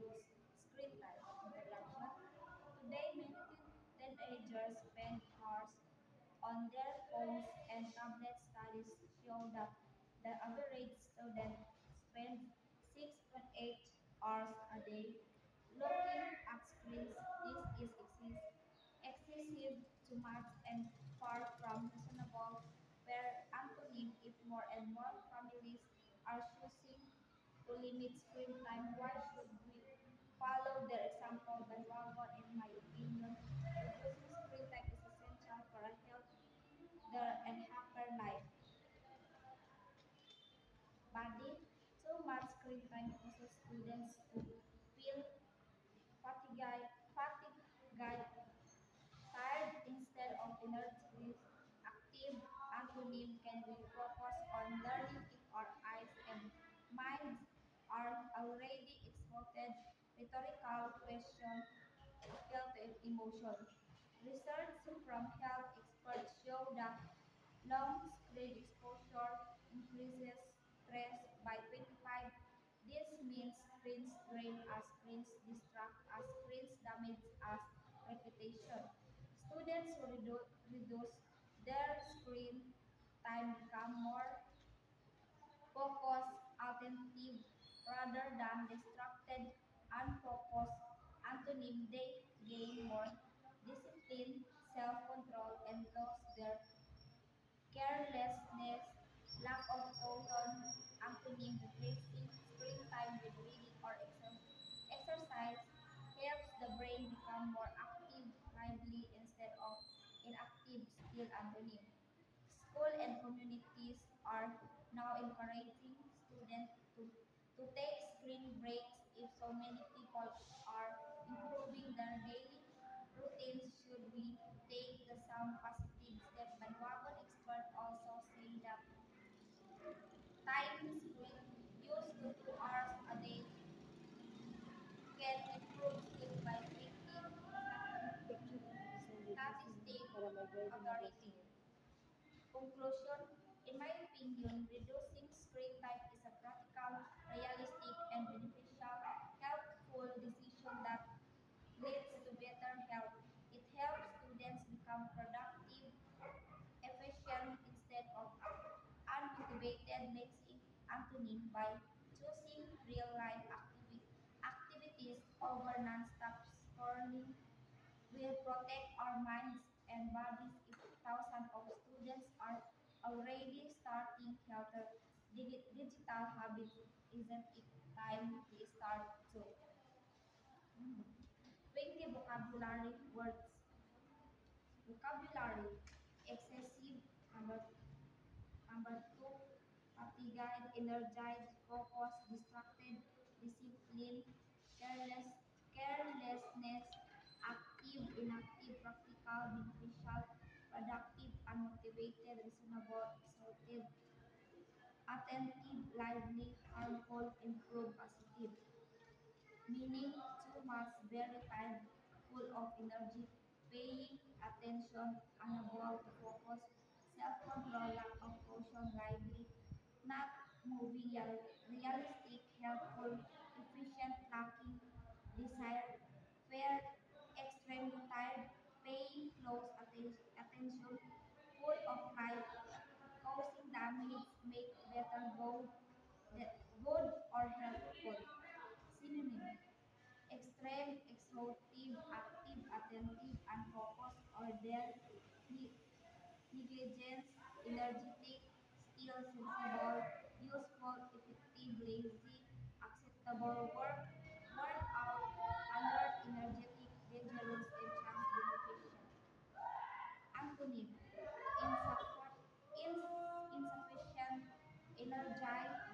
reduce screen time. Introduction. Today, many teenagers spend hours on their phones and tablets. Studies show that the average student spends 6.8 hours a day looking at screens. This is excessive, too much, and far from reasonable. Where antonym, if more and more families are choosing to limit screen time, why should we follow their example? Bandwagon, in my opinion, reducing screen time is essential for a healthier and happier life. Body, too much screen time causes students to feel fatigued, tired instead of energetic. Active antonym can be focused on learning if our eyes and minds are already exhausted. Rhetorical question appeal to emotion. Research from health experts show that long screen exposure increases stress by 25. This means screens drain us, screens distract us, screens damage us reputation. Students who reduce their screen time become more focused, attentive, rather than distracted, unfocused. Antonym, they gain more discipline, self-control, and lose their carelessness, lack of tone, antonym, replacing screen time with reading or exercise helps the brain become more active, lively instead of inactive, still antonym. School and communities are now encouraging students to take screen breaks. If so many people are improving their daily routines, should we take the some positive step? Bandwagon experts also say that time screen used to 2 hours a day can improve sleep by 20 statistic authority. Conclusion. In my opinion, reducing screen time is a practical, realistic, and beneficial, helpful decision that leads to better health. It helps students become productive, efficient instead of unmotivated, mixing antonym by choosing real life activities over non-stop scrolling will protect our minds and bodies. If thousands of students are already starting healthier digital habits, isn't it time we start to? 20 vocabulary words. Vocabulary. Excessive. Number two. Fatigued, energized, focused, distracted, discipline, careless, carelessness, active, inactive, practical, beneficial, productive, unmotivated, reasonable, exalted, attentive, lively, harmful, improve, positive. Meaning too much, very tired, full of energy, paying attention, unable to focus, self-control, lack of caution, lively, not moving, realistic, helpful, efficient, lacking, desire, fair, extremely tired, paying close attention, full of life, causing damage, make better, good or helpful. Synonym. Extreme, exhaustive, active, attentive, unfocused, or their negligence, energetic, still sensible, useful, effective, lazy, acceptable, worn out, alert, energetic, dangerous, and chance beneficial. Antonym. Insufficient, insufficient, energized,